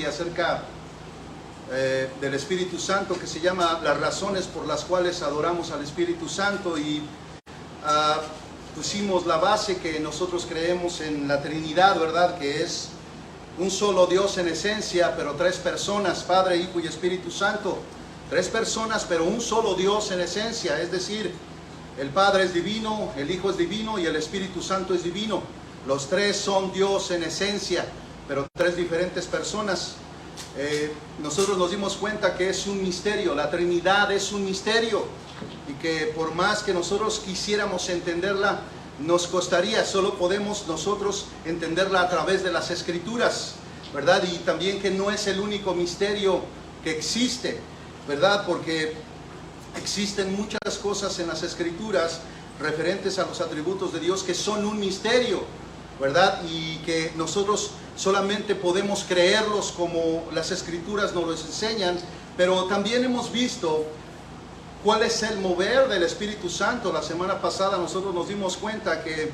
acerca del Espíritu Santo, que se llama Las razones por las cuales adoramos al Espíritu Santo, y pusimos la base que nosotros creemos en la Trinidad, ¿verdad? Que es un solo Dios en esencia, pero tres personas, Padre, Hijo y Espíritu Santo. Tres personas, pero un solo Dios en esencia, es decir, el Padre es divino, el Hijo es divino y el Espíritu Santo es divino. Los tres son Dios en esencia, pero tres diferentes personas. Nosotros nos dimos cuenta que es un misterio, la Trinidad es un misterio, y que por más que nosotros quisiéramos entenderla, nos costaría. Solo podemos nosotros entenderla a través de las Escrituras, ¿verdad? Y también que no es el único misterio que existe, ¿verdad? Porque existen muchas cosas en las Escrituras referentes a los atributos de Dios que son un misterio, ¿verdad? Y que nosotros solamente podemos creerlos como las Escrituras nos los enseñan. Pero también hemos visto cuál es el mover del Espíritu Santo. La semana pasada nosotros nos dimos cuenta que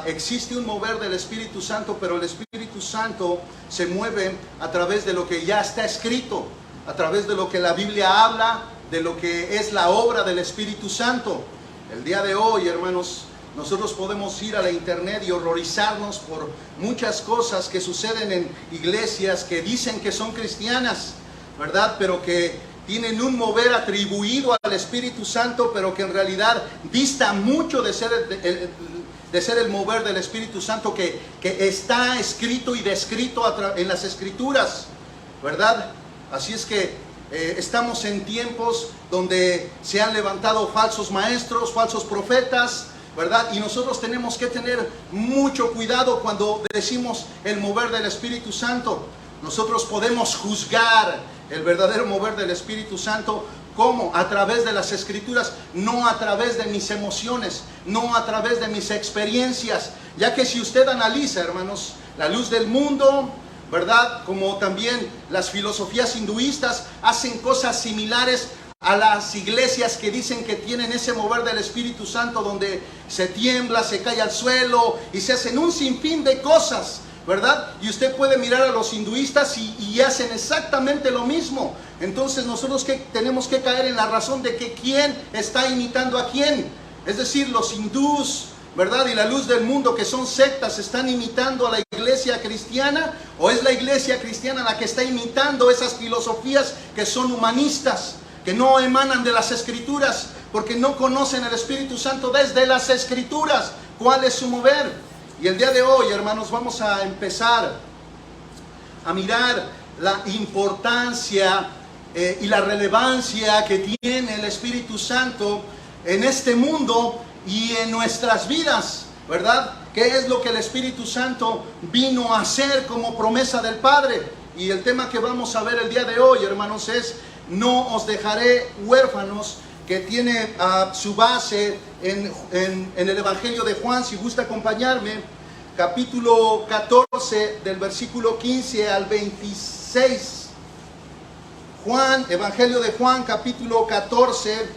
existe un mover del Espíritu Santo, pero el Espíritu Santo se mueve a través de lo que ya está escrito, a través de lo que la Biblia habla, de lo que es la obra del Espíritu Santo. El día de hoy, hermanos, nosotros podemos ir a la internet y horrorizarnos por muchas cosas que suceden en iglesias que dicen que son cristianas, ¿verdad? Pero que tienen un mover atribuido al Espíritu Santo, pero que en realidad dista mucho de ser el mover del Espíritu Santo que está escrito y descrito en las Escrituras, ¿verdad? Así es que estamos en tiempos donde se han levantado falsos maestros, falsos profetas, ¿verdad? Y nosotros tenemos que tener mucho cuidado cuando decimos el mover del Espíritu Santo. Nosotros podemos juzgar el verdadero mover del Espíritu Santo, ¿cómo? A través de las Escrituras, no a través de mis emociones, no a través de mis experiencias. Ya que si usted analiza, hermanos, la luz del mundo, ¿verdad? Como también las filosofías hinduistas hacen cosas similares a las iglesias que dicen que tienen ese mover del Espíritu Santo, donde se tiembla, se cae al suelo y se hacen un sinfín de cosas, ¿verdad? Y usted puede mirar a los hinduistas y hacen exactamente lo mismo. Entonces nosotros tenemos que caer en la razón de que quién está imitando a quién. Es decir, los hindús, ¿verdad? Y la luz del mundo, que son sectas, ¿están imitando a la iglesia cristiana? ¿O es la iglesia cristiana la que está imitando esas filosofías que son humanistas, que no emanan de las Escrituras, porque no conocen el Espíritu Santo desde las Escrituras? ¿Cuál es su mover? Y el día de hoy, hermanos, vamos a empezar a mirar la importancia y la relevancia que tiene el Espíritu Santo en este mundo y en nuestras vidas, ¿verdad? ¿Qué es lo que el Espíritu Santo vino a hacer como promesa del Padre? Y el tema que vamos a ver el día de hoy, hermanos, es "No os dejaré huérfanos", que tiene su base en el Evangelio de Juan. Si gusta acompañarme, capítulo 14, del versículo 15 al 26. Juan, Evangelio de Juan, capítulo 14,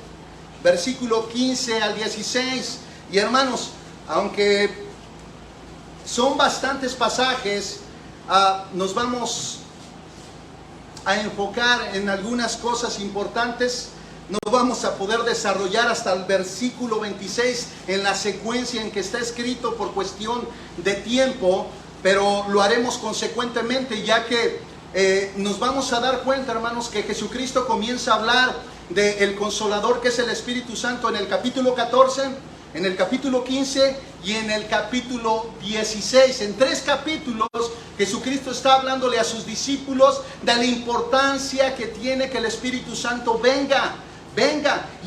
versículo 15 al 16. Y hermanos, aunque son bastantes pasajes, nos vamos a enfocar en algunas cosas importantes. No vamos a poder desarrollar hasta el versículo 26 en la secuencia en que está escrito por cuestión de tiempo, pero lo haremos consecuentemente, ya que nos vamos a dar cuenta, hermanos, que Jesucristo comienza a hablar del Consolador, que es el Espíritu Santo, en el capítulo 14, en el capítulo 15 y en el capítulo 16. En 3 capítulos Jesucristo está hablándole a sus discípulos de la importancia que tiene que el Espíritu Santo venga.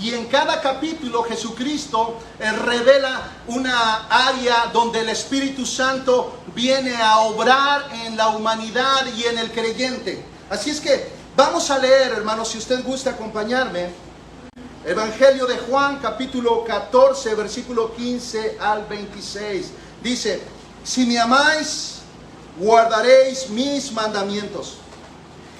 Y en cada capítulo Jesucristo revela una área donde el Espíritu Santo viene a obrar en la humanidad y en el creyente. Así es que vamos a leer, hermanos, si usted gusta acompañarme, Evangelio de Juan, capítulo 14, versículo 15 al 26. Dice: "Si me amáis, guardaréis mis mandamientos.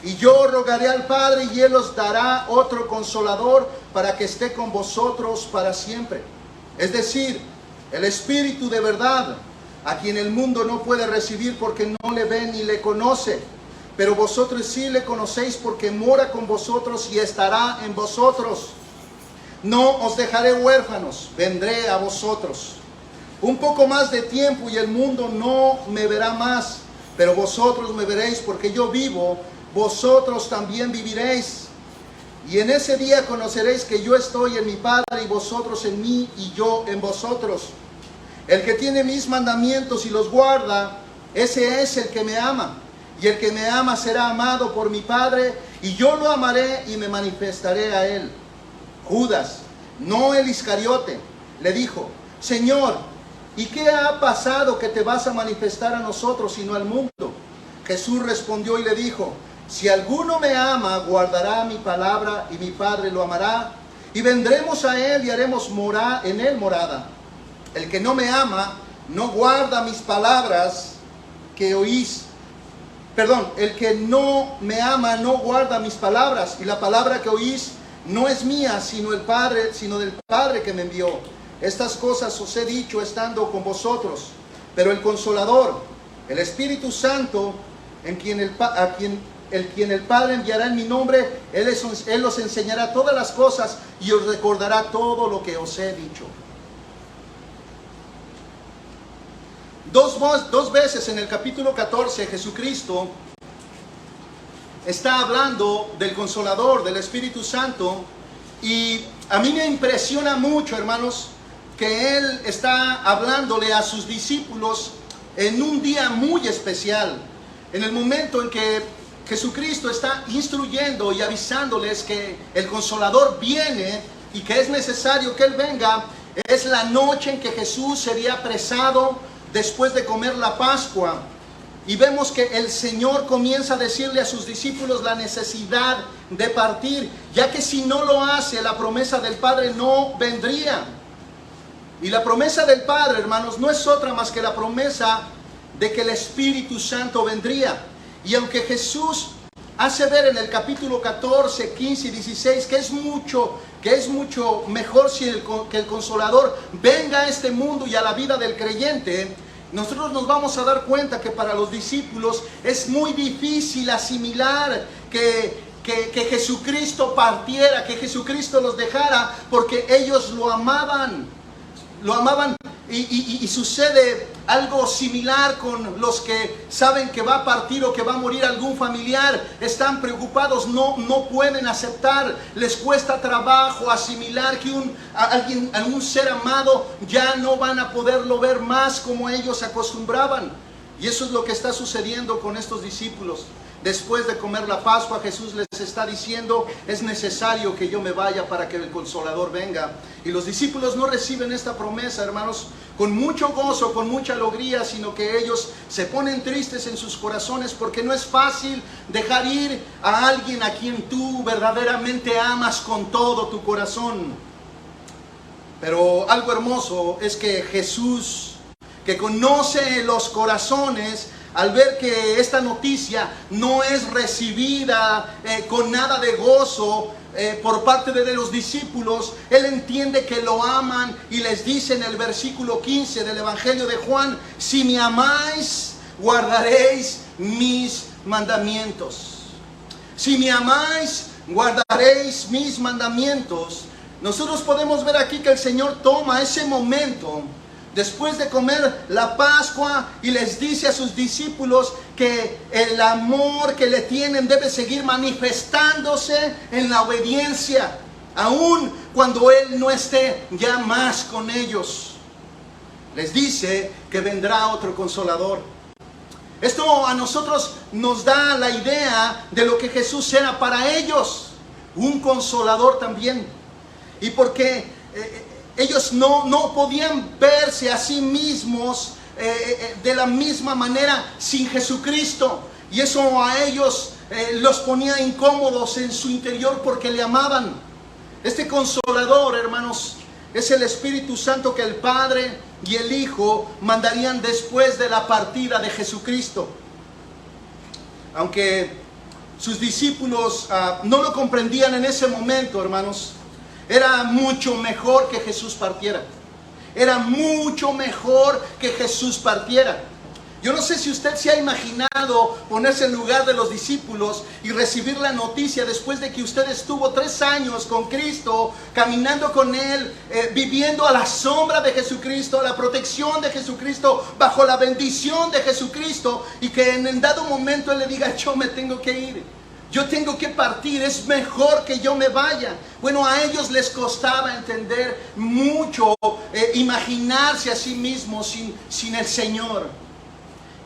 Y yo rogaré al Padre, y Él os dará otro Consolador para que esté con vosotros para siempre. Es decir, el Espíritu de verdad, a quien el mundo no puede recibir porque no le ve ni le conoce. pero vosotros sí le conocéis porque mora con vosotros y estará en vosotros. No os dejaré huérfanos, vendré a vosotros. Un poco más de tiempo y el mundo no me verá más, pero vosotros me veréis porque yo vivo, vosotros también viviréis. Y en ese día conoceréis que yo estoy en mi Padre y vosotros en mí y yo en vosotros. El que tiene mis mandamientos y los guarda, ese es el que me ama. Y el que me ama será amado por mi Padre, y yo lo amaré y me manifestaré a él. Judas, no el Iscariote, le dijo: Señor, ¿y qué ha pasado que te vas a manifestar a nosotros y no al mundo? Jesús respondió y le dijo: si alguno me ama, guardará mi palabra, y mi Padre lo amará, y vendremos a él y haremos en él morada. El que no me ama, no guarda mis palabras que oís. El que no me ama no guarda mis palabras, y la palabra que oís no es mía, sino del Padre que me envió. Estas cosas os he dicho estando con vosotros. Pero el Consolador, el Espíritu Santo, quien el Padre enviará en mi nombre, Él os enseñará todas las cosas y os recordará todo lo que os he dicho. Dos veces en el capítulo 14 Jesucristo está hablando del Consolador, del Espíritu Santo, y a mí me impresiona mucho, hermanos, que Él está hablándole a sus discípulos en un día muy especial, en el momento en que Jesucristo está instruyendo y avisándoles que el Consolador viene y que es necesario que Él venga. Es la noche en que Jesús sería apresado después de comer la Pascua, y vemos que el Señor comienza a decirle a sus discípulos la necesidad de partir, ya que si no lo hace, la promesa del Padre no vendría. Y la promesa del Padre, hermanos, no es otra más que la promesa de que el Espíritu Santo vendría. Y aunque Jesús hace ver en el capítulo 14, 15 y 16 que es mucho mejor que el Consolador venga a este mundo y a la vida del creyente, nosotros nos vamos a dar cuenta que para los discípulos es muy difícil asimilar que Jesucristo partiera, que Jesucristo los dejara, porque ellos lo amaban. Y sucede algo similar con los que saben que va a partir o que va a morir algún familiar. Están preocupados, no pueden aceptar, les cuesta trabajo asimilar que algún ser amado ya no van a poderlo ver más como ellos acostumbraban. Y eso es lo que está sucediendo con estos discípulos. Después de comer la Pascua, Jesús les está diciendo: es necesario que yo me vaya para que el Consolador venga. Y los discípulos no reciben esta promesa, hermanos, con mucho gozo, con mucha alegría, sino que ellos se ponen tristes en sus corazones, porque no es fácil dejar ir a alguien a quien tú verdaderamente amas con todo tu corazón. Pero algo hermoso es que Jesús, que conoce los corazones, al ver que esta noticia no es recibida con nada de gozo por parte de los discípulos, Él entiende que lo aman y les dice en el versículo 15 del Evangelio de Juan: si me amáis, guardaréis mis mandamientos. Si me amáis, guardaréis mis mandamientos. Nosotros podemos ver aquí que el Señor toma ese momento después de comer la Pascua y les dice a sus discípulos que el amor que le tienen debe seguir manifestándose en la obediencia, aun cuando Él no esté ya más con ellos. Les dice que vendrá otro Consolador. Esto a nosotros nos da la idea de lo que Jesús era para ellos, un Consolador también. Y porque ellos no podían verse a sí mismos de la misma manera sin Jesucristo. Y eso a ellos los ponía incómodos en su interior porque le amaban. Este Consolador, hermanos, es el Espíritu Santo que el Padre y el Hijo mandarían después de la partida de Jesucristo. Aunque sus discípulos no lo comprendían en ese momento, hermanos, era mucho mejor que Jesús partiera. Era mucho mejor que Jesús partiera. Yo no sé si usted se ha imaginado ponerse en lugar de los discípulos y recibir la noticia después de que usted estuvo 3 años con Cristo, caminando con Él, viviendo a la sombra de Jesucristo, a la protección de Jesucristo, bajo la bendición de Jesucristo, y que en el dado momento Él le diga: yo me tengo que ir, yo tengo que partir, es mejor que yo me vaya. Bueno, a ellos les costaba entender mucho, imaginarse a sí mismos sin el Señor.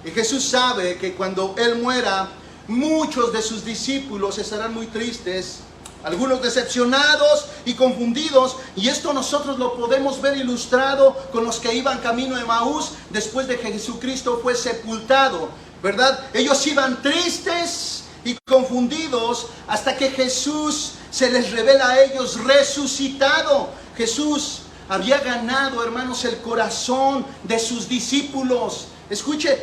Y Jesús sabe que cuando Él muera, muchos de sus discípulos estarán muy tristes, algunos decepcionados y confundidos. Y esto nosotros lo podemos ver ilustrado con los que iban camino a Emaús después de que Jesucristo fue sepultado, ¿verdad? Ellos iban tristes y confundidos hasta que Jesús se les revela a ellos resucitado. Jesús había ganado, hermanos, el corazón de sus discípulos. Escuche,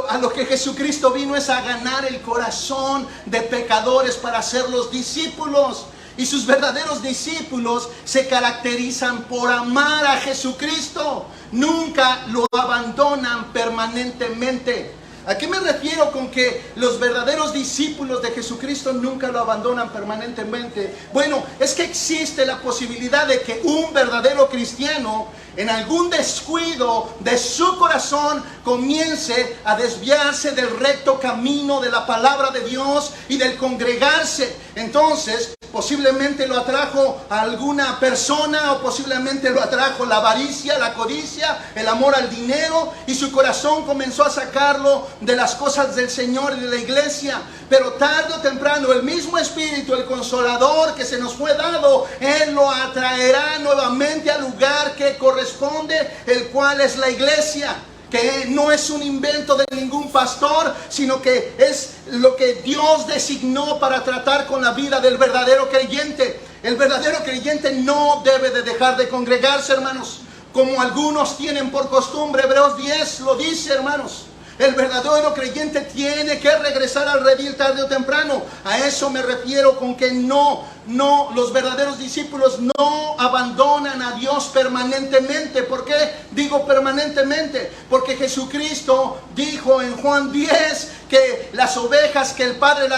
a lo que Jesucristo vino es a ganar el corazón de pecadores para hacerlos discípulos. Y sus verdaderos discípulos se caracterizan por amar a Jesucristo. Nunca lo abandonan permanentemente. ¿A qué me refiero con que los verdaderos discípulos de Jesucristo nunca lo abandonan permanentemente? Bueno, es que existe la posibilidad de que un verdadero cristiano, en algún descuido de su corazón, comience a desviarse del recto camino de la palabra de Dios y del congregarse. Entonces, posiblemente lo atrajo a alguna persona, o posiblemente lo atrajo la avaricia, la codicia, el amor al dinero, y su corazón comenzó a sacarlo de las cosas del Señor y de la iglesia. Pero tarde o temprano el mismo Espíritu, el Consolador que se nos fue dado, Él lo atraerá nuevamente al lugar que corresponde, el cual es la iglesia. Que no es un invento de ningún pastor, sino que es lo que Dios designó para tratar con la vida del verdadero creyente. El verdadero creyente no debe de dejar de congregarse, hermanos, como algunos tienen por costumbre. Hebreos 10 lo dice, hermanos. El verdadero creyente tiene que regresar al redil tarde o temprano. A eso me refiero con que los verdaderos discípulos no abandonan a Dios permanentemente. ¿Por qué digo permanentemente? Porque Jesucristo dijo en Juan 10 que las ovejas que el Padre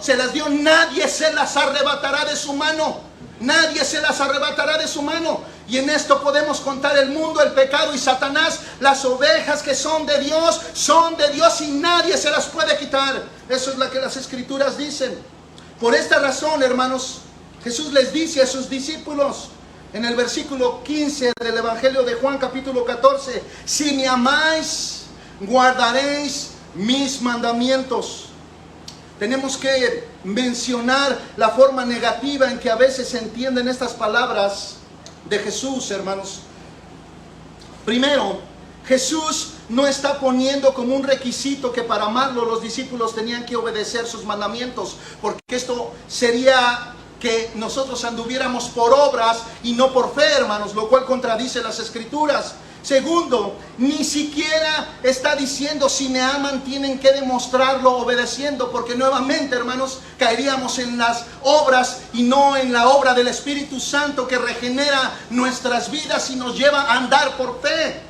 se las dio, nadie se las arrebatará de su mano. Nadie se las arrebatará de su mano. Y en esto podemos contar el mundo, el pecado y Satanás. Las ovejas que son de Dios y nadie se las puede quitar. Eso es lo que las Escrituras dicen. Por esta razón, hermanos, Jesús les dice a sus discípulos en el versículo 15 del Evangelio de Juan, capítulo 14: si me amáis, guardaréis mis mandamientos. Tenemos que mencionar la forma negativa en que a veces se entienden estas palabras de Jesús, hermanos. Primero, Jesús no está poniendo como un requisito que para amarlo los discípulos tenían que obedecer sus mandamientos, porque esto sería que nosotros anduviéramos por obras y no por fe, hermanos, lo cual contradice las Escrituras. Segundo, ni siquiera está diciendo si me aman tienen que demostrarlo obedeciendo, porque nuevamente, hermanos, caeríamos en las obras y no en la obra del Espíritu Santo que regenera nuestras vidas y nos lleva a andar por fe,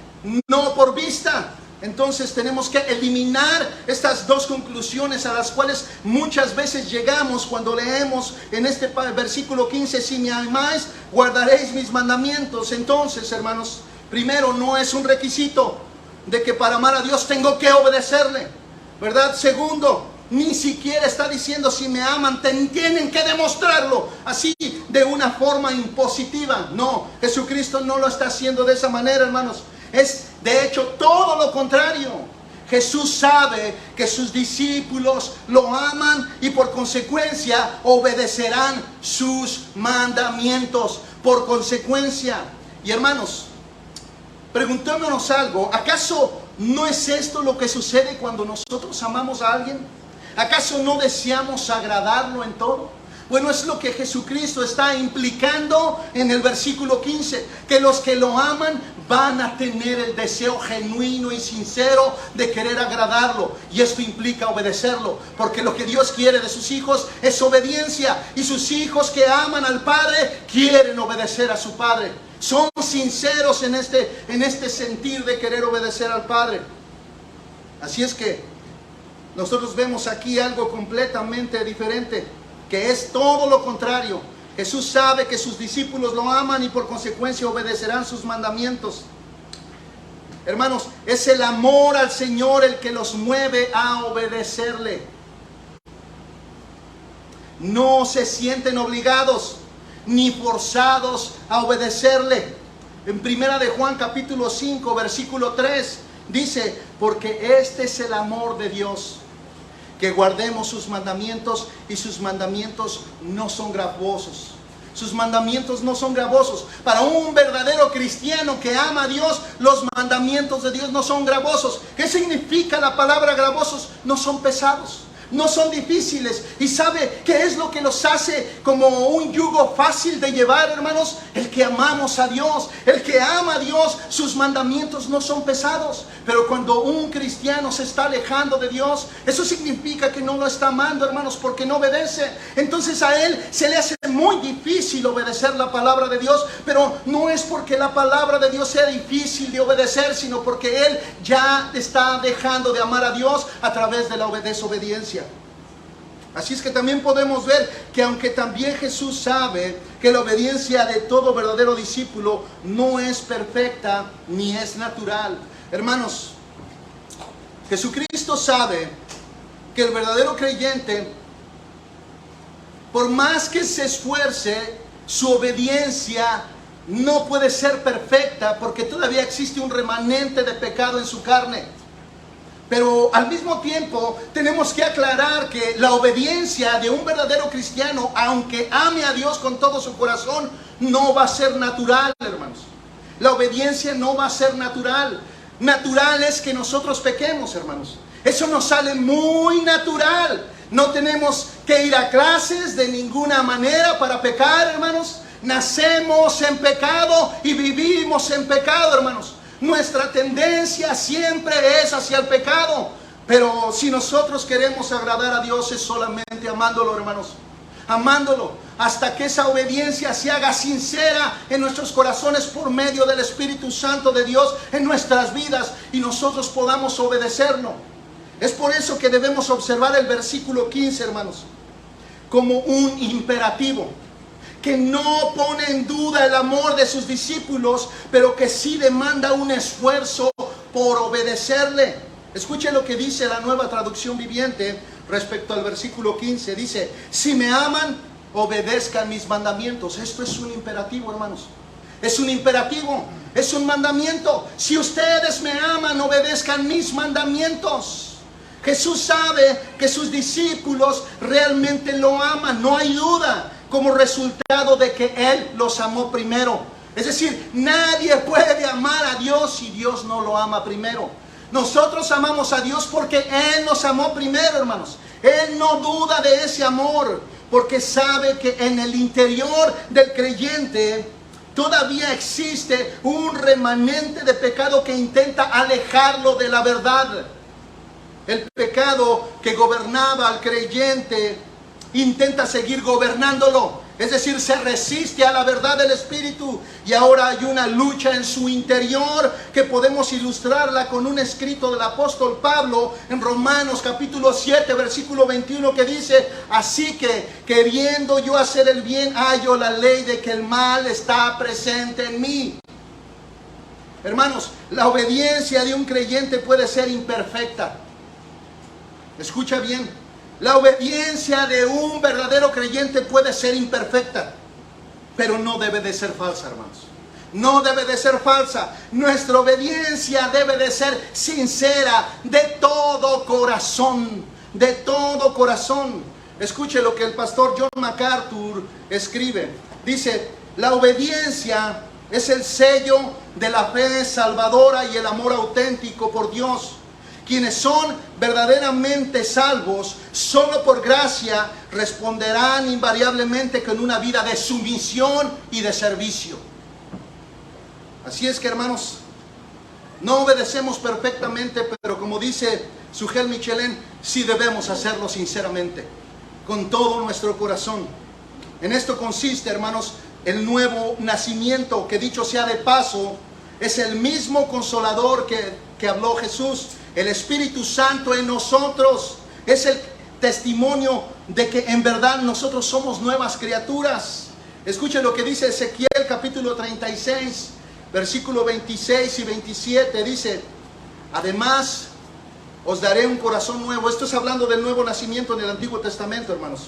no por vista. Entonces tenemos que eliminar estas dos conclusiones a las cuales muchas veces llegamos cuando leemos en este versículo 15: si me amáis, guardaréis mis mandamientos. Entonces, hermanos, primero, no es un requisito de que para amar a Dios tengo que obedecerle, ¿verdad? Segundo, ni siquiera está diciendo si me aman tienen que demostrarlo así de una forma impositiva. No, Jesucristo no lo está haciendo de esa manera, hermanos. Es de hecho todo lo contrario. Jesús sabe que sus discípulos lo aman y por consecuencia obedecerán sus mandamientos. Por consecuencia. Y hermanos, preguntémonos algo: ¿acaso no es esto lo que sucede cuando nosotros amamos a alguien? ¿Acaso no deseamos agradarlo en todo? Bueno, es lo que Jesucristo está implicando en el versículo 15, que los que lo aman van a tener el deseo genuino y sincero de querer agradarlo, y esto implica obedecerlo, porque lo que Dios quiere de sus hijos es obediencia, y sus hijos que aman al Padre quieren obedecer a su Padre. Son sinceros en este sentir de querer obedecer al Padre. Así es que nosotros vemos aquí algo completamente diferente, que es todo lo contrario. Jesús sabe que sus discípulos lo aman y por consecuencia obedecerán sus mandamientos. Hermanos, es el amor al Señor el que los mueve a obedecerle. No se sienten obligados ni forzados a obedecerle. En primera de Juan capítulo 5 versículo 3 dice: porque este es el amor de Dios, que guardemos sus mandamientos, y sus mandamientos no son gravosos. Sus mandamientos no son gravosos. Para un verdadero cristiano que ama a Dios, los mandamientos de Dios no son gravosos. ¿Qué significa la palabra gravosos? No son pesados, no son difíciles. ¿Y sabe qué es lo que los hace como un yugo fácil de llevar, hermanos? El que amamos a Dios, el que ama a Dios, sus mandamientos no son pesados. Pero cuando un cristiano se está alejando de Dios, eso significa que no lo está amando, hermanos, porque no obedece. Entonces a él se le hace muy difícil obedecer la palabra de Dios, pero no es porque la palabra de Dios sea difícil de obedecer, sino porque él ya está dejando de amar a Dios a través de la desobediencia. Así es que también podemos ver que aunque también Jesús sabe que la obediencia de todo verdadero discípulo no es perfecta ni es natural. Hermanos, Jesucristo sabe que el verdadero creyente, por más que se esfuerce, su obediencia no puede ser perfecta porque todavía existe un remanente de pecado en su carne. Pero al mismo tiempo tenemos que aclarar que la obediencia de un verdadero cristiano, aunque ame a Dios con todo su corazón, no va a ser natural, hermanos. La obediencia no va a ser natural. Natural es que nosotros pequemos, hermanos. Eso nos sale muy natural. No tenemos que ir a clases de ninguna manera para pecar, hermanos. Nacemos en pecado y vivimos en pecado, hermanos. Nuestra tendencia siempre es hacia el pecado. Pero si nosotros queremos agradar a Dios, es solamente amándolo, hermanos. Amándolo hasta que esa obediencia se haga sincera en nuestros corazones por medio del Espíritu Santo de Dios en nuestras vidas y nosotros podamos obedecerlo. Es por eso que debemos observar el versículo 15, hermanos, como un imperativo que no pone en duda el amor de sus discípulos, pero que sí demanda un esfuerzo por obedecerle. Escuche lo que dice la Nueva Traducción Viviente respecto al versículo 15. Dice: si me aman, obedezcan mis mandamientos. Esto es un imperativo, hermanos. Es un imperativo, es un mandamiento. Si ustedes me aman, obedezcan mis mandamientos. Jesús sabe que sus discípulos realmente lo aman, no hay duda, como resultado de que Él los amó primero. Es decir, nadie puede amar a Dios si Dios no lo ama primero. Nosotros amamos a Dios porque Él nos amó primero, hermanos. Él no duda de ese amor, porque sabe que en el interior del creyente todavía existe un remanente de pecado que intenta alejarlo de la verdad. El pecado que gobernaba al creyente intenta seguir gobernándolo. Es decir, se resiste a la verdad del Espíritu. Y ahora hay una lucha en su interior que podemos ilustrarla con un escrito del apóstol Pablo en Romanos capítulo 7 versículo 21, que dice: así que queriendo yo hacer el bien, hallo la ley de que el mal está presente en mí. Hermanos, la obediencia de un creyente puede ser imperfecta. Escucha bien, la obediencia de un verdadero creyente puede ser imperfecta, pero no debe de ser falsa, hermanos. No debe de ser falsa. Nuestra obediencia debe de ser sincera, de todo corazón, de todo corazón. Escuche lo que el pastor John MacArthur escribe. Dice: la obediencia es el sello de la fe salvadora y el amor auténtico por Dios. Quienes son verdaderamente salvos, solo por gracia, responderán invariablemente con una vida de sumisión y de servicio. Así es que, hermanos, no obedecemos perfectamente, pero como dice Sugel Michelin, sí debemos hacerlo sinceramente, con todo nuestro corazón. En esto consiste, hermanos, el nuevo nacimiento, que dicho sea de paso, es el mismo consolador que habló Jesús El Espíritu Santo en nosotros es el testimonio de que en verdad nosotros somos nuevas criaturas. Escuchen lo que dice Ezequiel capítulo 36, versículo 26 y 27. Dice: además os daré un corazón nuevo. Esto es hablando del nuevo nacimiento en el Antiguo Testamento, hermanos.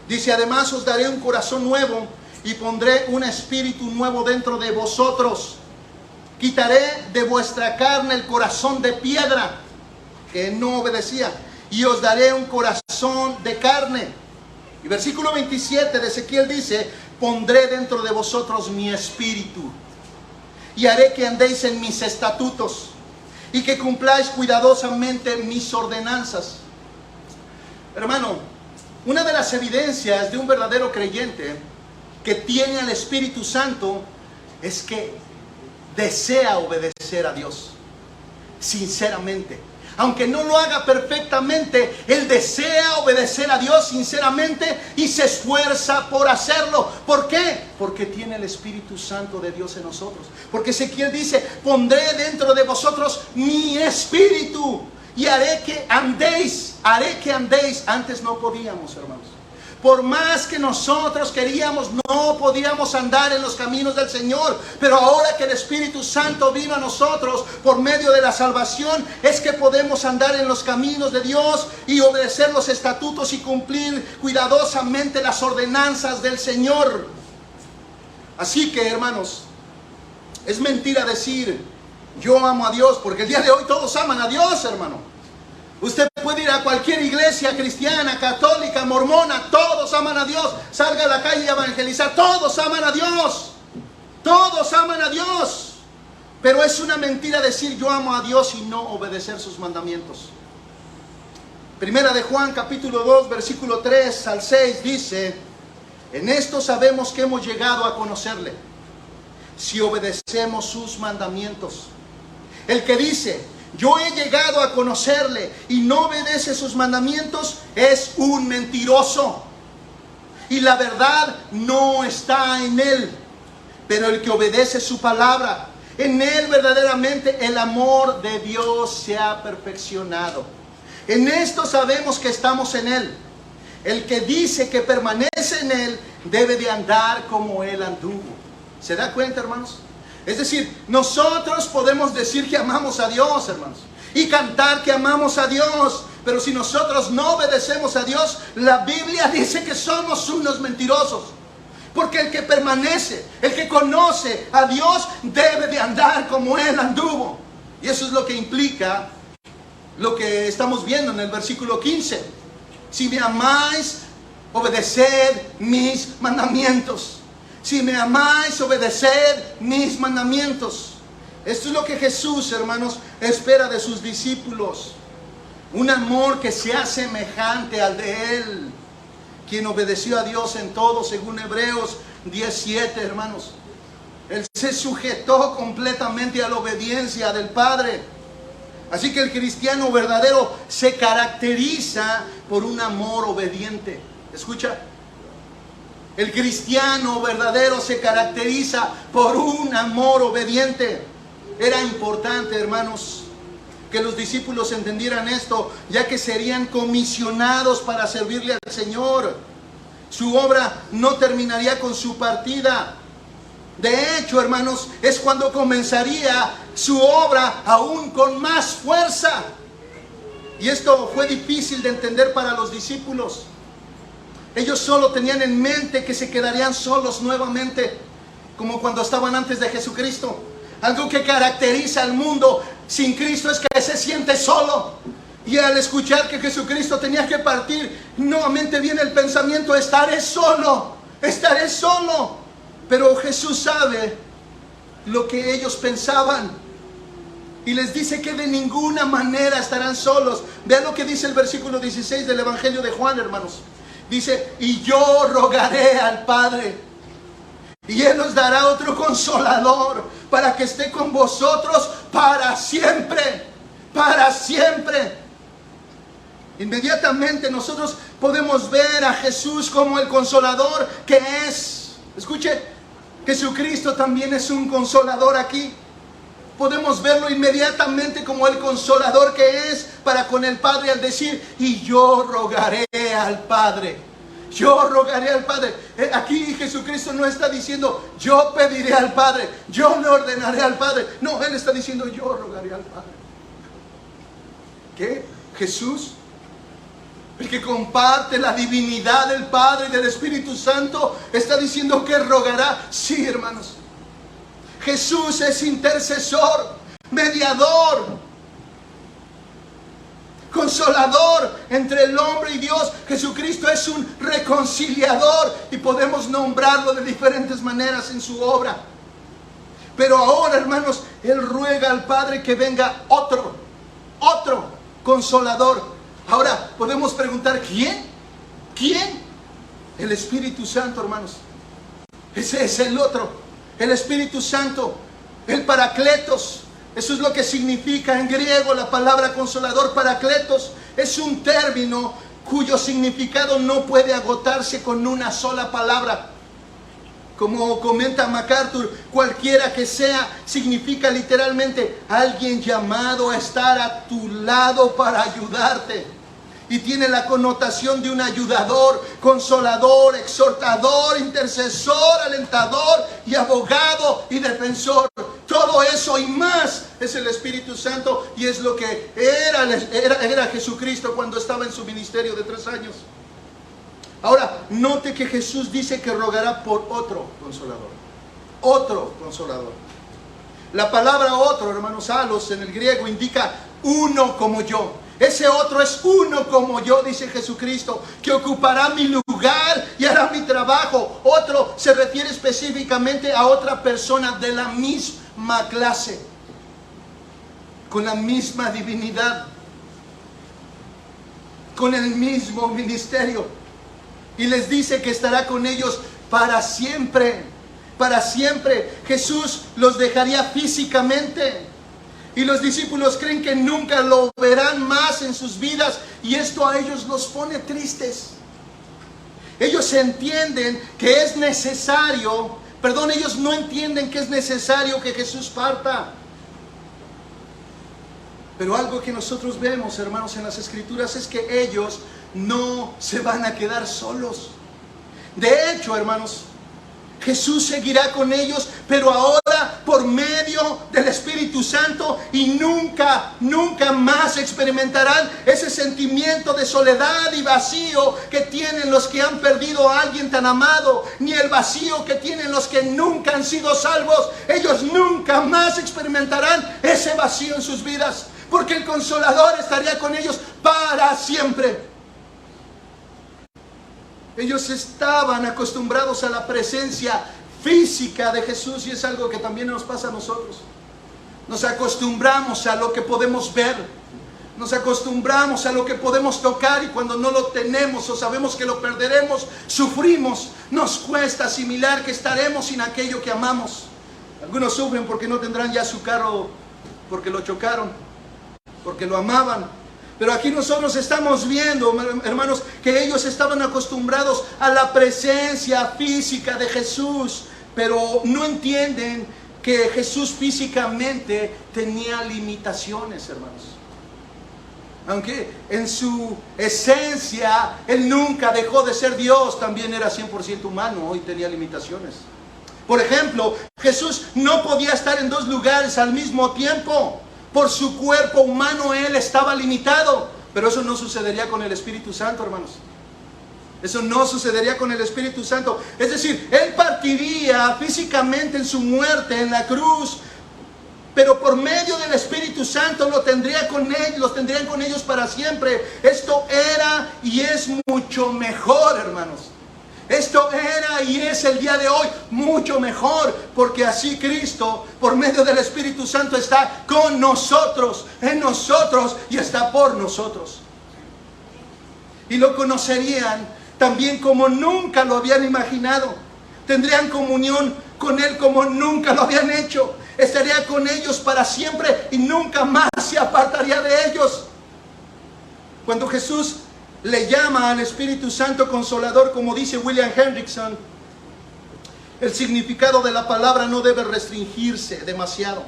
Dice: además os daré un corazón nuevo y pondré un espíritu nuevo dentro de vosotros. Quitaré de vuestra carne el corazón de piedra que no obedecía, y os daré un corazón de carne. Y versículo 27 de Ezequiel dice: pondré dentro de vosotros mi espíritu y haré que andéis en mis estatutos y que cumpláis cuidadosamente mis ordenanzas. Hermano, una de las evidencias de un verdadero creyente que tiene al Espíritu Santo es que desea obedecer a Dios sinceramente. Aunque no lo haga perfectamente, él desea obedecer a Dios sinceramente y se esfuerza por hacerlo. ¿Por qué? Porque tiene el Espíritu Santo de Dios en nosotros. Porque Ezequiel dice: pondré dentro de vosotros mi espíritu y haré que andéis. Antes no podíamos, hermanos. Por más que nosotros queríamos, no podíamos andar en los caminos del Señor. Pero ahora que el Espíritu Santo vino a nosotros por medio de la salvación, es que podemos andar en los caminos de Dios y obedecer los estatutos y cumplir cuidadosamente las ordenanzas del Señor. Así que, hermanos, es mentira decir: yo amo a Dios, porque el día de hoy todos aman a Dios, hermano. Usted puede ir a cualquier iglesia cristiana, católica, mormona, todos aman a Dios. Salga a la calle y evangelizar, todos aman a Dios. Todos aman a Dios. Pero es una mentira decir yo amo a Dios y no obedecer sus mandamientos. Primera de Juan capítulo 2 versículo 3 al 6 dice: en esto sabemos que hemos llegado a conocerle, si obedecemos sus mandamientos. El que dice yo he llegado a conocerle y no obedece sus mandamientos es un mentiroso, y la verdad no está en él. Pero el que obedece su palabra, en él verdaderamente el amor de Dios se ha perfeccionado. En esto sabemos que estamos en él. El que dice que permanece en él debe de andar como él anduvo. ¿Se da cuenta, hermanos? Es decir, nosotros podemos decir que amamos a Dios, hermanos, y cantar que amamos a Dios, pero si nosotros no obedecemos a Dios, la Biblia dice que somos unos mentirosos. Porque el que permanece, el que conoce a Dios, debe de andar como Él anduvo. Y eso es lo que implica lo que estamos viendo en el versículo 15. Si me amáis, obedeced mis mandamientos. Si me amáis, obedeced mis mandamientos. Esto es lo que Jesús, hermanos, espera de sus discípulos. Un amor que sea semejante al de Él, quien obedeció a Dios en todo, según Hebreos 10:7, hermanos. Él se sujetó completamente a la obediencia del Padre. Así que el cristiano verdadero se caracteriza por un amor obediente. ¿Escucha? El cristiano verdadero se caracteriza por un amor obediente. Era importante, hermanos, que los discípulos entendieran esto, ya que serían comisionados para servirle al Señor. Su obra no terminaría con su partida. De hecho, hermanos, es cuando comenzaría su obra aún con más fuerza. Y esto fue difícil de entender para los discípulos. Ellos solo tenían en mente que se quedarían solos nuevamente, como cuando estaban antes de Jesucristo. Algo que caracteriza al mundo sin Cristo es que se siente solo. Y al escuchar que Jesucristo tenía que partir, nuevamente viene el pensamiento: estaré solo, estaré solo. Pero Jesús sabe lo que ellos pensaban y les dice que de ninguna manera estarán solos. Vean lo que dice el versículo 16 del Evangelio de Juan, hermanos. Dice: y yo rogaré al Padre, y Él os dará otro consolador, para que esté con vosotros para siempre, para siempre. Inmediatamente nosotros podemos ver a Jesús como el consolador que es. Escuche, Jesucristo también es un consolador aquí. podemos verlo inmediatamente como el consolador que es para con el Padre al decir, y yo rogaré al Padre. Yo rogaré al Padre. Aquí Jesucristo no está diciendo, yo pediré al Padre, yo le ordenaré al Padre. No, Él está diciendo, yo rogaré al Padre. ¿Qué? Jesús, el que comparte la divinidad del Padre y del Espíritu Santo, está diciendo que rogará. Sí, hermanos. Jesús es intercesor, mediador, consolador entre el hombre y Dios. Jesucristo es un reconciliador y podemos nombrarlo de diferentes maneras en su obra. Pero ahora, hermanos, Él ruega al Padre que venga otro consolador. Ahora podemos preguntar, ¿quién? ¿Quién? El Espíritu Santo, hermanos. Ese es el otro. El Espíritu Santo, el Paracletos. Eso es lo que significa en griego la palabra consolador. Paracletos es un término cuyo significado no puede agotarse con una sola palabra. Como comenta MacArthur, cualquiera que sea, significa literalmente alguien llamado a estar a tu lado para ayudarte. Y tiene la connotación de un ayudador, consolador, exhortador, intercesor, alentador y abogado y defensor. Todo eso y más es el Espíritu Santo, y es lo que era Jesucristo cuando estaba en su ministerio de 3 años. Ahora, note que Jesús dice que rogará por otro consolador. Otro consolador. La palabra otro, hermanos, alos en el griego indica uno como yo. Ese otro es uno como yo, dice Jesucristo, que ocupará mi lugar y hará mi trabajo. Otro se refiere específicamente a otra persona de la misma clase, con la misma divinidad, con el mismo ministerio. Y les dice que estará con ellos para siempre. Para siempre. Jesús los dejaría físicamente. Y los discípulos creen que nunca lo verán más en sus vidas. Y esto a ellos los pone tristes. Ellos entienden que es necesario. Ellos no entienden que es necesario que Jesús parta. Pero algo que nosotros vemos, hermanos, en las Escrituras es que ellos no se van a quedar solos. De hecho, hermanos, Jesús seguirá con ellos, pero ahora por medio del Espíritu Santo, y nunca más experimentarán ese sentimiento de soledad y vacío que tienen los que han perdido a alguien tan amado, ni el vacío que tienen los que nunca han sido salvos. Ellos nunca más experimentarán ese vacío en sus vidas, porque el Consolador estaría con ellos para siempre. Ellos estaban acostumbrados a la presencia física de Jesús, y es algo que también nos pasa a nosotros. Nos acostumbramos a lo que podemos ver, nos acostumbramos a lo que podemos tocar, y cuando no lo tenemos o sabemos que lo perderemos, sufrimos. Nos cuesta asimilar que estaremos sin aquello que amamos. Algunos sufren porque no tendrán ya su carro, porque lo chocaron, porque lo amaban. Pero aquí nosotros estamos viendo, hermanos, que ellos estaban acostumbrados a la presencia física de Jesús, pero no entienden que Jesús físicamente tenía limitaciones, hermanos. Aunque en su esencia Él nunca dejó de ser Dios, también era 100% humano y tenía limitaciones. Por ejemplo, Jesús no podía estar en 2 lugares al mismo tiempo. Por su cuerpo humano Él estaba limitado. Pero eso no sucedería con el Espíritu Santo, hermanos. Eso no sucedería con el Espíritu Santo. Es decir, Él partiría físicamente en su muerte en la cruz, pero por medio del Espíritu Santo los tendrían con ellos para siempre. Esto era y es mucho mejor, hermanos. Esto era y es el día de hoy mucho mejor, porque así Cristo, por medio del Espíritu Santo, está con nosotros, en nosotros, y está por nosotros. Y lo conocerían también como nunca lo habían imaginado. Tendrían comunión con Él como nunca lo habían hecho. Estaría con ellos para siempre y nunca más se apartaría de ellos. Cuando Jesús le llama al Espíritu Santo Consolador, como dice William Hendrickson, el significado de la palabra no debe restringirse demasiado.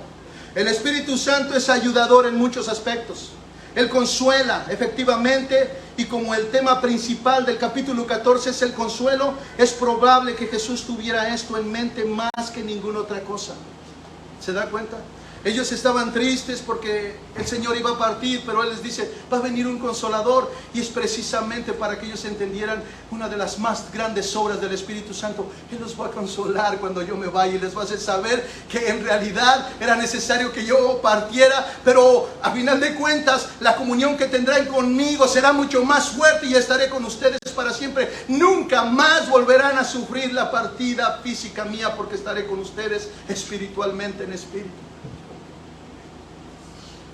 El Espíritu Santo es ayudador en muchos aspectos. Él consuela, efectivamente, y como el tema principal del capítulo 14 es el consuelo, es probable que Jesús tuviera esto en mente más que ninguna otra cosa. ¿Se da cuenta? Ellos estaban tristes porque el Señor iba a partir, pero Él les dice, va a venir un consolador. Y es precisamente para que ellos entendieran una de las más grandes obras del Espíritu Santo. Él los va a consolar cuando yo me vaya y les va a hacer saber que en realidad era necesario que yo partiera, pero a final de cuentas la comunión que tendrán conmigo será mucho más fuerte y estaré con ustedes para siempre. Nunca más volverán a sufrir la partida física mía, porque estaré con ustedes espiritualmente en espíritu.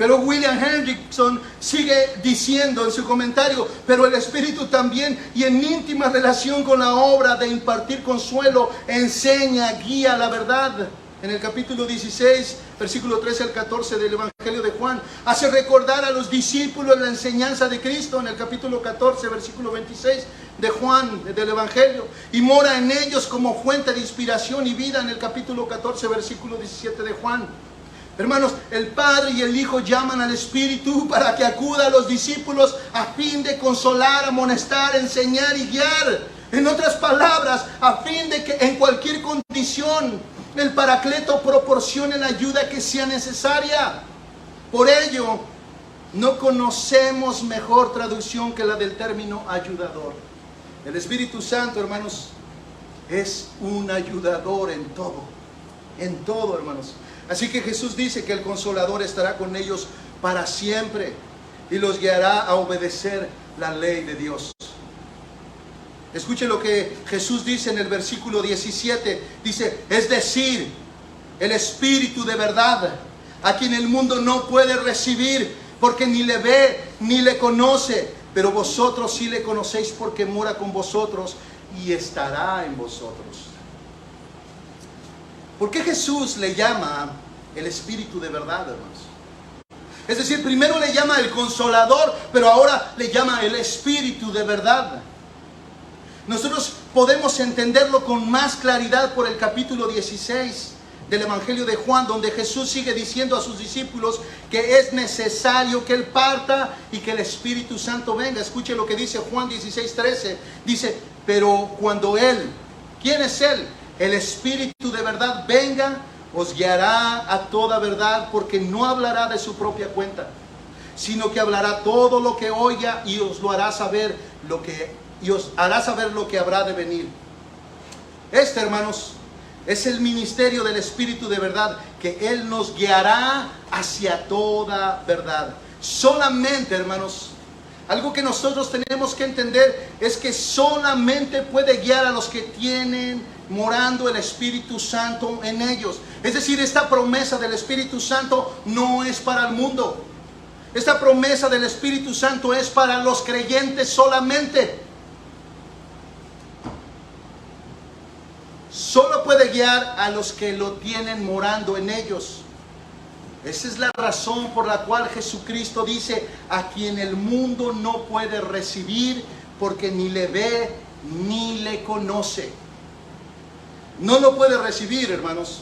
Pero William Hendrickson sigue diciendo en su comentario, pero el Espíritu también, y en íntima relación con la obra de impartir consuelo, enseña, guía la verdad. En el capítulo 16, versículo 13 al 14 del Evangelio de Juan, hace recordar a los discípulos la enseñanza de Cristo en el capítulo 14, versículo 26 de Juan, del Evangelio, y mora en ellos como fuente de inspiración y vida en el capítulo 14, versículo 17 de Juan. Hermanos, el Padre y el Hijo llaman al Espíritu para que acuda a los discípulos a fin de consolar, amonestar, enseñar y guiar. En otras palabras, a fin de que en cualquier condición el Paracleto proporcione la ayuda que sea necesaria. Por ello, no conocemos mejor traducción que la del término ayudador. El Espíritu Santo, hermanos, es un ayudador en todo, hermanos. Así que Jesús dice que el Consolador estará con ellos para siempre y los guiará a obedecer la ley de Dios. Escuche lo que Jesús dice en el versículo 17. Dice, es decir, el Espíritu de verdad, a quien el mundo no puede recibir, porque ni le ve ni le conoce, pero vosotros sí le conocéis porque mora con vosotros y estará en vosotros. ¿Por qué Jesús le llama el Espíritu de verdad, hermanos? Es decir, primero le llama el Consolador, pero ahora le llama el Espíritu de verdad. Nosotros podemos entenderlo con más claridad por el capítulo 16 del Evangelio de Juan, donde Jesús sigue diciendo a sus discípulos que es necesario que Él parta y que el Espíritu Santo venga. Escuche lo que dice Juan 16:13. Dice, pero cuando Él, ¿quién es Él? El Espíritu de verdad venga, os guiará a toda verdad, porque no hablará de su propia cuenta, sino que hablará todo lo que oiga y os lo hará saber y os hará saber lo que habrá de venir. Hermanos, es el ministerio del Espíritu de verdad, que Él nos guiará hacia toda verdad. Solamente, hermanos, algo que nosotros tenemos que entender es que solamente puede guiar a los que tienen morando el Espíritu Santo en ellos. Es decir, esta promesa del Espíritu Santo no es para el mundo. Esta promesa del Espíritu Santo es para los creyentes solamente. Solo puede guiar a los que lo tienen morando en ellos. Esa es la razón por la cual Jesucristo dice, a quien el mundo no puede recibir, porque ni le ve ni le conoce. No lo puede recibir, hermanos,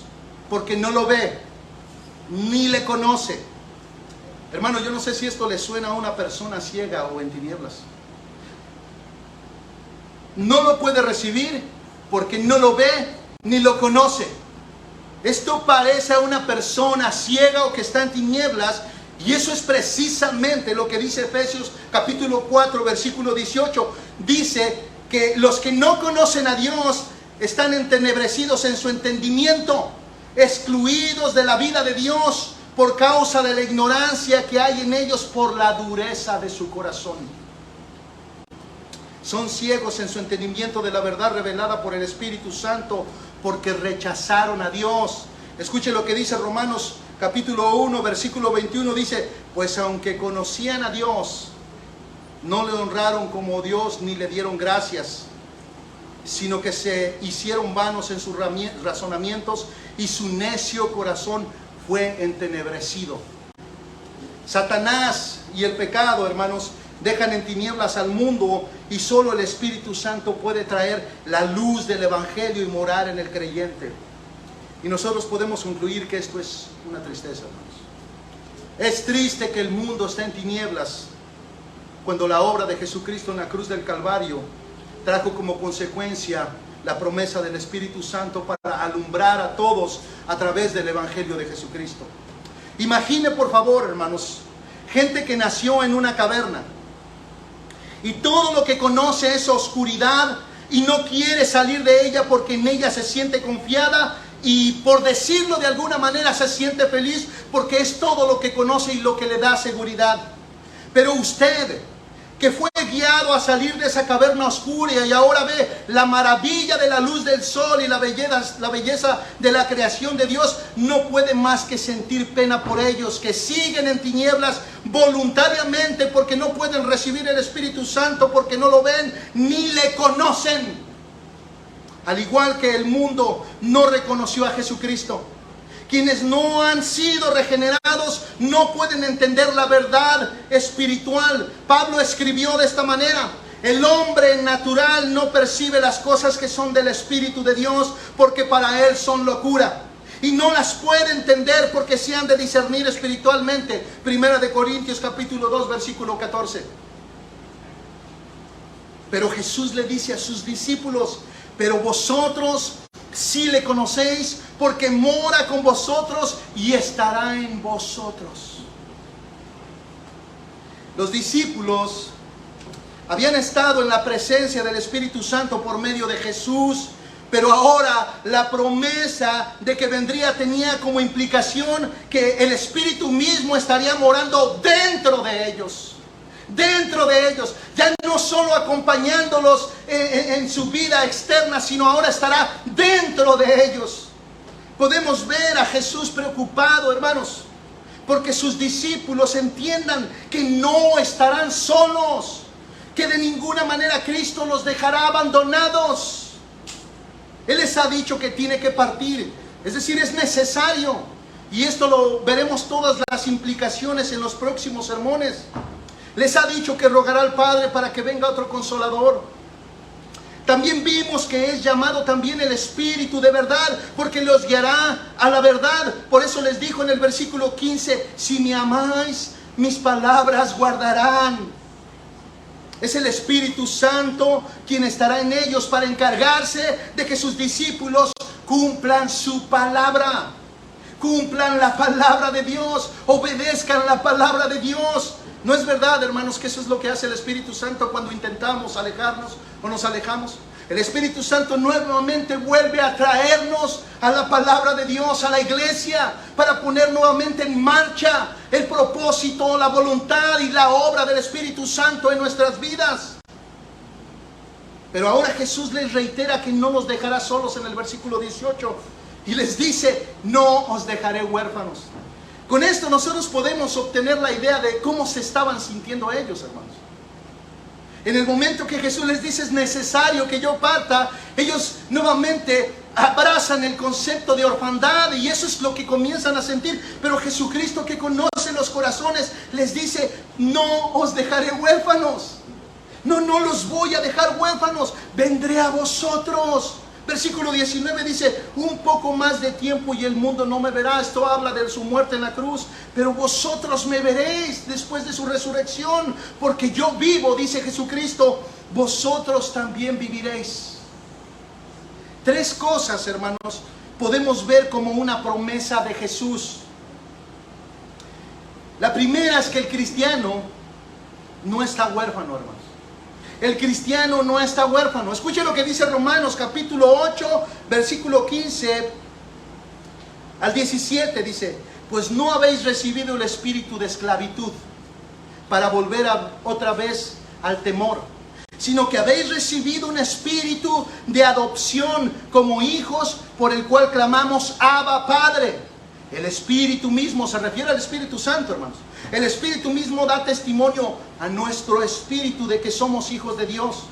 porque no lo ve ni le conoce. Hermano, yo no sé si esto le suena a una persona ciega o en tinieblas. No lo puede recibir porque no lo ve ni lo conoce. Esto parece a una persona ciega o que está en tinieblas, y eso es precisamente lo que dice Efesios capítulo 4, versículo 18. Dice que los que no conocen a Dios están entenebrecidos en su entendimiento, excluidos de la vida de Dios por causa de la ignorancia que hay en ellos por la dureza de su corazón. Son ciegos en su entendimiento de la verdad revelada por el Espíritu Santo, porque rechazaron a Dios. Escuche lo que dice Romanos capítulo 1, versículo 21. Dice, pues aunque conocían a Dios, no le honraron como Dios ni le dieron gracias, sino que se hicieron vanos en sus razonamientos y su necio corazón fue entenebrecido. Satanás y el pecado, hermanos, dejan en tinieblas al mundo, y solo el Espíritu Santo puede traer la luz del Evangelio y morar en el creyente. Y nosotros podemos concluir que esto es una tristeza, hermanos. Es triste que el mundo esté en tinieblas cuando la obra de Jesucristo en la cruz del Calvario trajo como consecuencia la promesa del Espíritu Santo para alumbrar a todos a través del Evangelio de Jesucristo. Imagine, por favor, hermanos, gente que nació en una caverna y todo lo que conoce es oscuridad y no quiere salir de ella porque en ella se siente confiada y, por decirlo de alguna manera, se siente feliz porque es todo lo que conoce y lo que le da seguridad. Pero usted, que fue guiado a salir de esa caverna oscura y ahora ve la maravilla de la luz del sol y la belleza de la creación de Dios, no puede más que sentir pena por ellos que siguen en tinieblas voluntariamente porque no pueden recibir el Espíritu Santo, porque no lo ven ni le conocen. Al igual que el mundo no reconoció a Jesucristo. Quienes no han sido regenerados no pueden entender la verdad espiritual. Pablo escribió de esta manera: el hombre natural no percibe las cosas que son del Espíritu de Dios, porque para él son locura, y no las puede entender porque se han de discernir espiritualmente. Primera de Corintios capítulo 2 versículo 14. Pero Jesús le dice a sus discípulos: pero vosotros sí le conocéis, porque mora con vosotros y estará en vosotros. Los discípulos habían estado en la presencia del Espíritu Santo por medio de Jesús, pero ahora la promesa de que vendría tenía como implicación que el Espíritu mismo estaría morando dentro de ellos. Dentro de ellos, ya no solo acompañándolos en su vida externa, sino ahora estará dentro de ellos. Podemos ver a Jesús preocupado, hermanos, porque sus discípulos entiendan que no estarán solos, que de ninguna manera Cristo los dejará abandonados. Él les ha dicho que tiene que partir, es decir, es necesario, y esto lo veremos todas las implicaciones en los próximos sermones. Les ha dicho que rogará al Padre para que venga otro Consolador. También vimos que es llamado también el Espíritu de verdad, porque los guiará a la verdad. Por eso les dijo en el versículo 15: si me amáis, mis palabras guardarán. Es el Espíritu Santo quien estará en ellos para encargarse de que sus discípulos cumplan su palabra. Cumplan la palabra de Dios, obedezcan la palabra de Dios. ¿No es verdad, hermanos, que eso es lo que hace el Espíritu Santo cuando intentamos alejarnos o nos alejamos? El Espíritu Santo nuevamente vuelve a traernos a la palabra de Dios, a la iglesia, para poner nuevamente en marcha el propósito, la voluntad y la obra del Espíritu Santo en nuestras vidas. Pero ahora Jesús les reitera que no los dejará solos en el versículo 18 y les dice: no os dejaré huérfanos. Con esto nosotros podemos obtener la idea de cómo se estaban sintiendo ellos, hermanos. En el momento que Jesús les dice: es necesario que yo parta, ellos nuevamente abrazan el concepto de orfandad y eso es lo que comienzan a sentir. Pero Jesucristo, que conoce los corazones, les dice: no os dejaré huérfanos. No los voy a dejar huérfanos, vendré a vosotros. Versículo 19 dice: un poco más de tiempo y el mundo no me verá. Esto habla de su muerte en la cruz. Pero vosotros me veréis después de su resurrección, porque yo vivo, dice Jesucristo, vosotros también viviréis. Tres cosas, hermanos, podemos ver como una promesa de Jesús. La primera es que el cristiano no está huérfano, hermanos. El cristiano no está huérfano. Escuchen lo que dice Romanos capítulo 8, versículo 15 al 17. Dice: pues no habéis recibido el espíritu de esclavitud para volver otra vez al temor, sino que habéis recibido un espíritu de adopción como hijos, por el cual clamamos: Abba, Padre. El Espíritu mismo, se refiere al Espíritu Santo, hermanos. El Espíritu mismo da testimonio a nuestro espíritu de que somos hijos de Dios.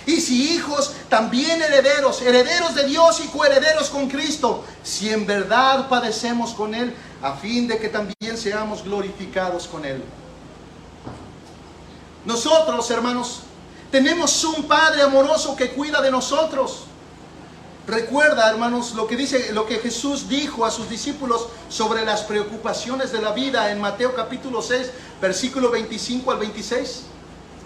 Y si hijos, también herederos, herederos de Dios y coherederos con Cristo, si en verdad padecemos con Él, a fin de que también seamos glorificados con Él. Nosotros, hermanos, tenemos un Padre amoroso que cuida de nosotros. Recuerda, hermanos, lo que Jesús dijo a sus discípulos sobre las preocupaciones de la vida en Mateo capítulo 6, versículo 25 al 26.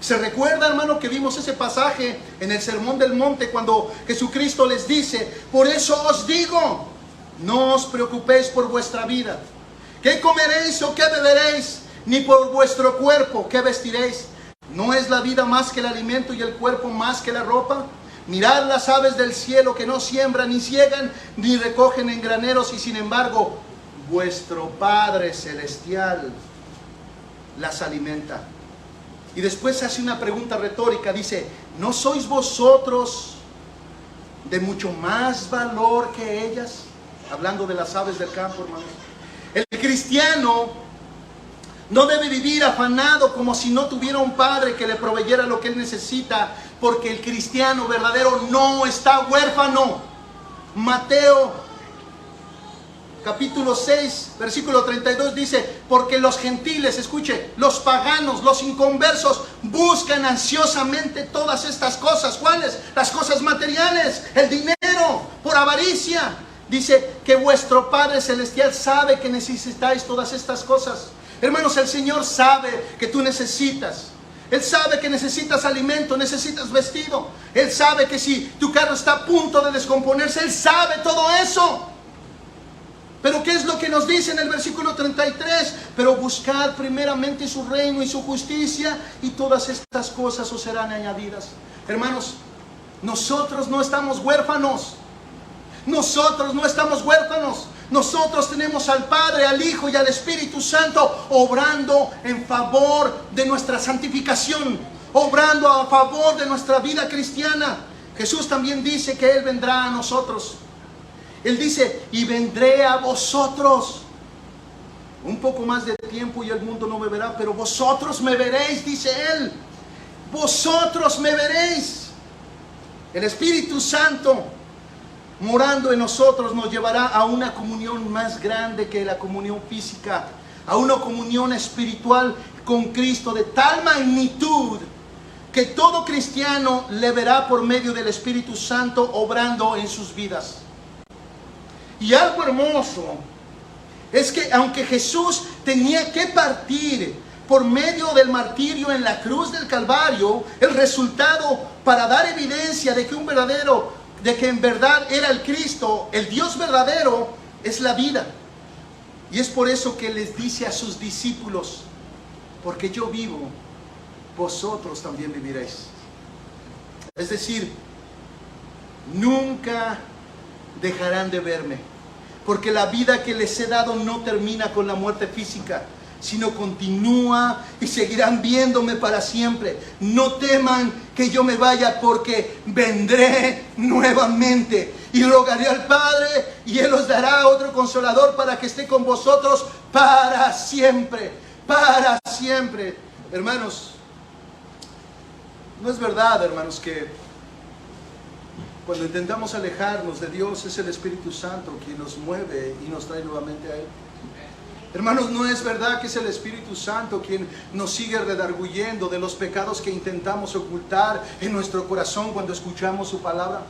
¿Se recuerda, hermano, que vimos ese pasaje en el Sermón del Monte cuando Jesucristo les dice: por eso os digo, no os preocupéis por vuestra vida, qué comeréis o qué beberéis, ni por vuestro cuerpo, qué vestiréis? ¿No es la vida más que el alimento y el cuerpo más que la ropa? Mirad las aves del cielo, que no siembran, ni ciegan, ni recogen en graneros, y sin embargo, vuestro Padre Celestial las alimenta. Y después hace una pregunta retórica, dice: ¿no sois vosotros de mucho más valor que ellas? Hablando de las aves del campo, hermanos. El cristiano no debe vivir afanado como si no tuviera un padre que le proveyera lo que él necesita, porque el cristiano verdadero no está huérfano. Mateo capítulo 6, versículo 32 dice: porque los gentiles, escuche, los paganos, los inconversos, buscan ansiosamente todas estas cosas. ¿Cuáles? Las cosas materiales, el dinero, por avaricia. Dice que vuestro Padre Celestial sabe que necesitáis todas estas cosas. Hermanos, el Señor sabe que tú necesitas. Él sabe que necesitas alimento, necesitas vestido. Él sabe que si tu carro está a punto de descomponerse, Él sabe todo eso. Pero ¿qué es lo que nos dice en el versículo 33? Pero buscad primeramente su reino y su justicia, y todas estas cosas os serán añadidas. Hermanos, nosotros no estamos huérfanos. Nosotros no estamos huérfanos. Nosotros tenemos al Padre, al Hijo y al Espíritu Santo obrando en favor de nuestra santificación, obrando a favor de nuestra vida cristiana. Jesús también dice que Él vendrá a nosotros. Él dice: y vendré a vosotros. Un poco más de tiempo y el mundo no me verá, pero vosotros me veréis, dice Él. Vosotros me veréis. El Espíritu Santo morando en nosotros nos llevará a una comunión más grande que la comunión física, a una comunión espiritual con Cristo de tal magnitud que todo cristiano le verá por medio del Espíritu Santo obrando en sus vidas. Y algo hermoso es que aunque Jesús tenía que partir por medio del martirio en la cruz del Calvario, el resultado para dar evidencia de que en verdad era el Cristo, el Dios verdadero, es la vida. Y es por eso que les dice a sus discípulos: porque yo vivo, vosotros también viviréis. Es decir, nunca dejarán de verme, porque la vida que les he dado no termina con la muerte física, sino continúa, y seguirán viéndome para siempre. No teman que yo me vaya, porque vendré nuevamente y rogaré al Padre, y Él os dará otro consolador para que esté con vosotros para siempre, para siempre. Hermanos, no es verdad, hermanos, que cuando intentamos alejarnos de Dios es el Espíritu Santo quien nos mueve y nos trae nuevamente a Él. Hermanos, no es verdad que es el Espíritu Santo quien nos sigue redarguyendo de los pecados que intentamos ocultar en nuestro corazón cuando escuchamos su palabra.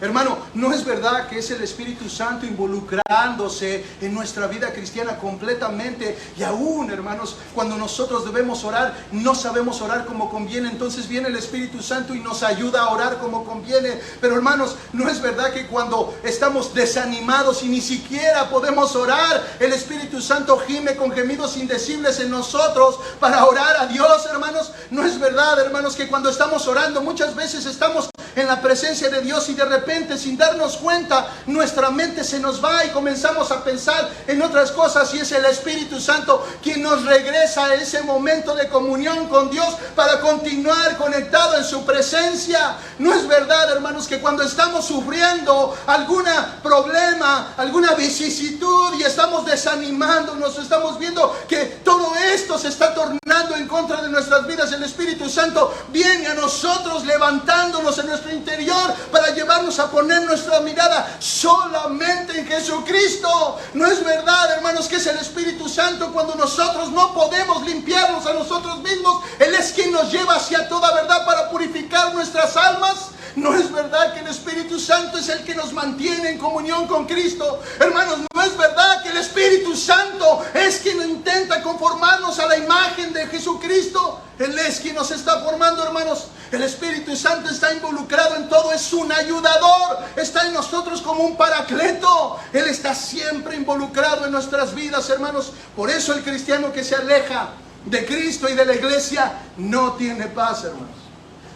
Hermano, no es verdad que es el Espíritu Santo involucrándose en nuestra vida cristiana completamente. Y aún, hermanos, cuando nosotros debemos orar, no sabemos orar como conviene. Entonces viene el Espíritu Santo y nos ayuda a orar como conviene. Pero hermanos, no es verdad que cuando estamos desanimados y ni siquiera podemos orar, el Espíritu Santo gime con gemidos indecibles en nosotros para orar a Dios, hermanos. No es verdad, hermanos, que cuando estamos orando muchas veces estamos en la presencia de Dios y de repente, sin darnos cuenta, nuestra mente se nos va y comenzamos a pensar en otras cosas, y es el Espíritu Santo quien nos regresa a ese momento de comunión con Dios para continuar conectado en su presencia. No es verdad, hermanos, que cuando estamos sufriendo algún problema, alguna vicisitud y estamos desanimándonos, estamos viendo que todo esto se está tornando en contra de nuestras vidas, el Espíritu Santo viene a nosotros levantándonos en nuestro interior para llevarnos a poner nuestra mirada solamente en Jesucristo. No es verdad, hermanos, que es el Espíritu Santo cuando nosotros no podemos limpiarnos a nosotros mismos. Él es quien nos lleva hacia toda verdad para purificar nuestras almas. No es verdad que el Espíritu Santo es el que nos mantiene en comunión con Cristo. Hermanos, no es verdad que el Espíritu Santo es quien intenta conformarnos a la imagen de Jesucristo. Él es quien nos está formando, hermanos. El Espíritu Santo está involucrado en todo, es un ayudador, está en nosotros como un paracleto. Él está siempre involucrado en nuestras vidas, hermanos. Por eso el cristiano que se aleja de Cristo y de la iglesia no tiene paz, hermanos.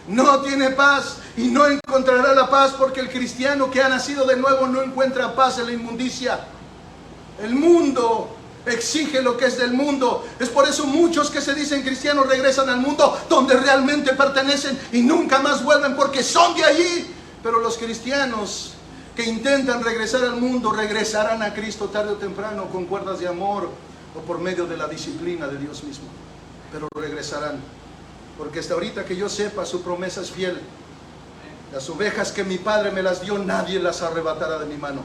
No tiene paz y no encontrará la paz, porque el cristiano que ha nacido de nuevo no encuentra paz en la inmundicia. El mundo exige lo que es del mundo. Es por eso muchos que se dicen cristianos regresan al mundo donde realmente pertenecen y nunca más vuelven, porque son de allí. Pero los cristianos que intentan regresar al mundo regresarán a Cristo tarde o temprano, con cuerdas de amor o por medio de la disciplina de Dios mismo. Pero regresarán, porque hasta ahorita que yo sepa, su promesa es fiel. Las ovejas que mi Padre me las dio, nadie las arrebatará de mi mano.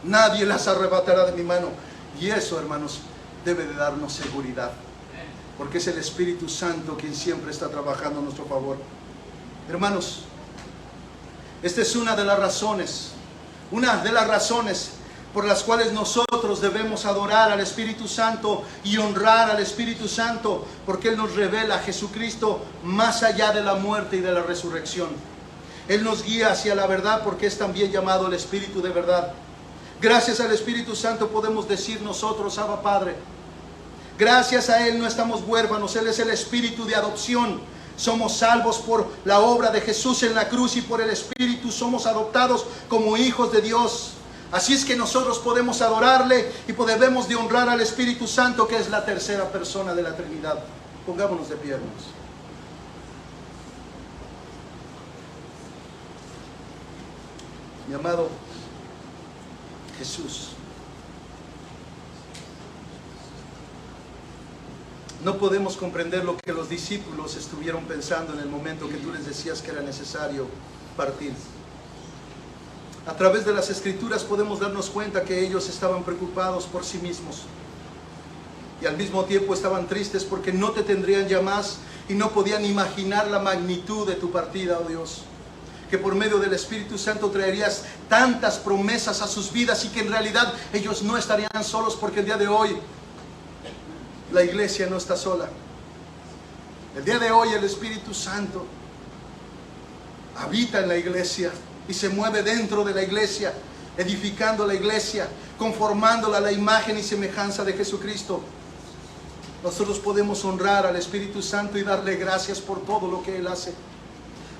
Nadie las arrebatará de mi mano. Y eso, hermanos, debe de darnos seguridad, porque es el Espíritu Santo quien siempre está trabajando a nuestro favor. Hermanos, esta es una de las razones por las cuales nosotros debemos adorar al Espíritu Santo y honrar al Espíritu Santo, porque Él nos revela a Jesucristo más allá de la muerte y de la resurrección. Él nos guía hacia la verdad, porque es también llamado el Espíritu de verdad. Gracias al Espíritu Santo podemos decir nosotros: Abba Padre. Gracias a Él no estamos huérfanos. Él es el Espíritu de adopción. Somos salvos por la obra de Jesús en la cruz, y por el Espíritu somos adoptados como hijos de Dios. Así es que nosotros podemos adorarle y debemos de honrar al Espíritu Santo, que es la tercera persona de la Trinidad. Pongámonos de pie, hermanos. Mi amado Jesús, no podemos comprender lo que los discípulos estuvieron pensando en el momento que tú les decías que era necesario partir. A través de las Escrituras podemos darnos cuenta que ellos estaban preocupados por sí mismos y al mismo tiempo estaban tristes porque no te tendrían ya más y no podían imaginar la magnitud de tu partida, oh Dios. Que por medio del Espíritu Santo traerías tantas promesas a sus vidas y que en realidad ellos no estarían solos, porque el día de hoy la iglesia no está sola. El día de hoy el Espíritu Santo habita en la iglesia y se mueve dentro de la iglesia, edificando la iglesia, conformándola a la imagen y semejanza de Jesucristo. Nosotros podemos honrar al Espíritu Santo y darle gracias por todo lo que Él hace.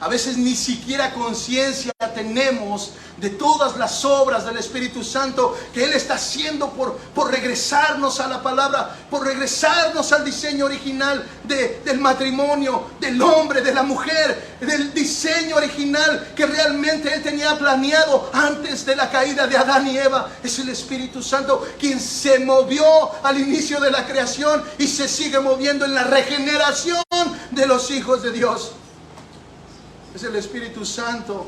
A veces ni siquiera conciencia tenemos de todas las obras del Espíritu Santo que Él está haciendo por regresarnos a la palabra, por regresarnos al diseño original del matrimonio, del hombre, de la mujer, del diseño original que realmente Él tenía planeado antes de la caída de Adán y Eva. Es el Espíritu Santo quien se movió al inicio de la creación y se sigue moviendo en la regeneración de los hijos de Dios. Es el Espíritu Santo,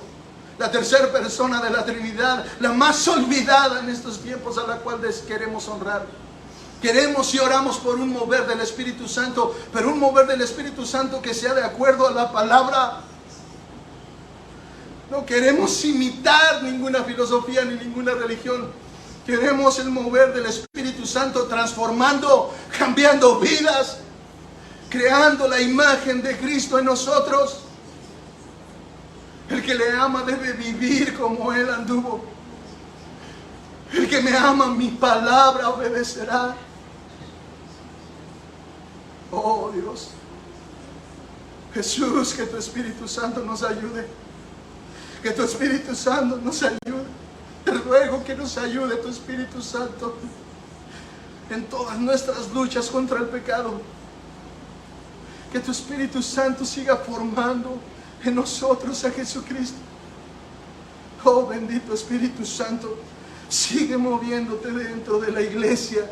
la tercera persona de la Trinidad, la más olvidada en estos tiempos, a la cual queremos honrar. Queremos y oramos por un mover del Espíritu Santo, pero un mover del Espíritu Santo que sea de acuerdo a la palabra. No queremos imitar ninguna filosofía ni ninguna religión. Queremos el mover del Espíritu Santo transformando, cambiando vidas, creando la imagen de Cristo en nosotros. El que le ama debe vivir como Él anduvo. El que me ama, mi palabra obedecerá. Oh Dios, Jesús, que tu Espíritu Santo nos ayude. Que tu Espíritu Santo nos ayude. Te ruego que nos ayude tu Espíritu Santo en todas nuestras luchas contra el pecado. Que tu Espíritu Santo siga formando en nosotros a Jesucristo. Oh bendito Espíritu Santo, sigue moviéndote dentro de la iglesia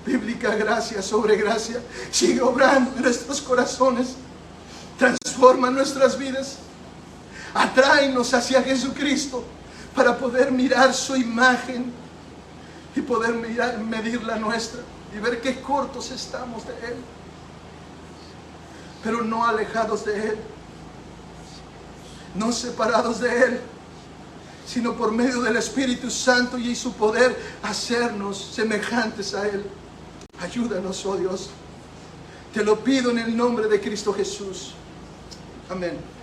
bíblica, gracia sobre gracia. Sigue obrando en nuestros corazones, transforma nuestras vidas, atráenos hacia Jesucristo para poder mirar su imagen y poder medir la nuestra y ver qué cortos estamos de Él, pero no alejados de Él. no separados de Él, sino por medio del Espíritu Santo y su poder hacernos semejantes a Él. Ayúdanos, oh Dios. Te lo pido en el nombre de Cristo Jesús. Amén.